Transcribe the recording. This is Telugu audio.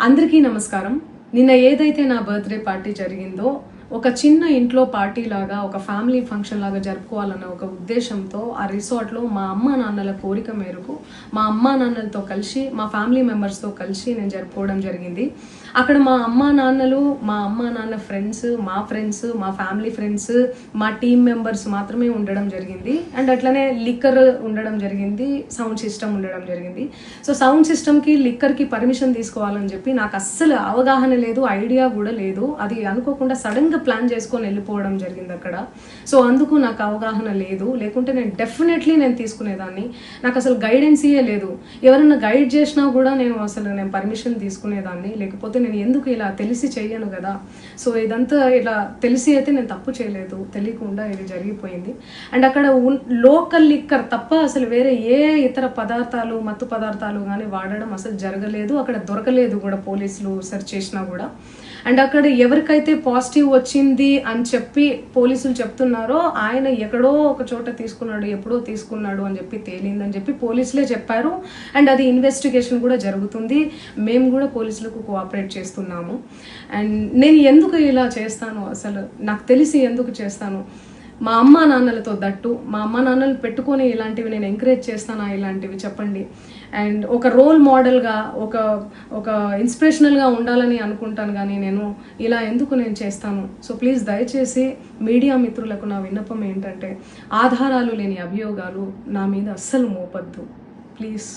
అందరికీ నమస్కారం. నిన్న ఏదైతే నా బర్త్డే పార్టీ జరిగిందో ఒక చిన్న ఇంట్లో పార్టీ లాగా ఒక ఫ్యామిలీ ఫంక్షన్ లాగా జరుపుకోవాలన్న ఒక ఉద్దేశంతో ఆ రిసార్ట్లో మా అమ్మా నాన్నల కోరిక మేరకు మా అమ్మా నాన్నలతో కలిసి మా ఫ్యామిలీ మెంబర్స్తో కలిసి నేను జరుపుకోవడం జరిగింది. అక్కడ మా అమ్మా నాన్న ఫ్రెండ్స్, మా ఫ్యామిలీ ఫ్రెండ్స్, మా టీమ్ మెంబర్స్ మాత్రమే ఉండడం జరిగింది. అండ్ అట్లనే లిక్కర్ ఉండడం జరిగింది, సౌండ్ సిస్టమ్ ఉండడం జరిగింది. సో సౌండ్ సిస్టమ్కి లిక్కర్కి పర్మిషన్ తీసుకోవాలని చెప్పి నాకు అస్సలు అవగాహన లేదు, ఐడియా కూడా లేదు. అది అనుకోకుండా సడన్గా ప్లాన్ చేసుకొని వెళ్ళిపోవడం జరిగింది అక్కడ. సో అందుకు నాకు అవగాహన లేదు, లేకుంటే నేను డెఫినెట్లీ నేను తీసుకునేదాన్ని. నాకు అసలు గైడెన్సీయే లేదు. ఎవరైనా గైడ్ చేసినా కూడా నేను పర్మిషన్ తీసుకునేదాన్ని, లేకపోతే నేను ఎందుకు ఇలా తెలిసి చెయ్యను కదా. సో ఇదంతా ఇలా తెలిసి అయితే నేను తప్పు చేయలేదు, తెలియకుండా ఇది జరిగిపోయింది. అండ్ అక్కడ లోకల్ లిక్కర్ తప్ప అసలు వేరే ఏ ఇతర పదార్థాలు, మత్తు పదార్థాలు కానీ వాడడం అసలు జరగలేదు. అక్కడ దొరకలేదు కూడా, పోలీసులు సెర్చ్ చేసినా కూడా. అండ్ అక్కడ ఎవరికైతే పాజిటివ్ వచ్చింది అని చెప్పి పోలీసులు చెప్తున్నారో ఆయన ఎక్కడో ఒక చోట తీసుకున్నాడు, ఎప్పుడో తీసుకున్నాడు అని చెప్పి తేలిందని చెప్పి పోలీసులే చెప్పారు. అండ్ అది ఇన్వెస్టిగేషన్ కూడా జరుగుతుంది. మేము కూడా పోలీసులకు కోఆపరేట్ చేస్తున్నాము. అండ్ నేను ఎందుకు ఇలా చేస్తాను, అసలు నాకు తెలిసి ఎందుకు చేస్తాను, మా అమ్మా నాన్నలతో దట్టు మా అమ్మా నాన్నలు పెట్టుకొని ఇలాంటివి నేను ఎంకరేజ్ చేస్తానా, ఇలాంటివి చెప్పండి. అండ్ ఒక రోల్ మోడల్గా ఒక ఇన్స్పిరేషనల్గా ఉండాలని అనుకుంటాను, కానీ నేను ఇలా ఎందుకు నేను చేస్తాను. సో ప్లీజ్ దయచేసి మీడియా మిత్రులకు నా విన్నపం ఏంటంటే ఆధారాలు లేని అభియోగాలు నా మీద అస్సలు మోపద్దు ప్లీజ్.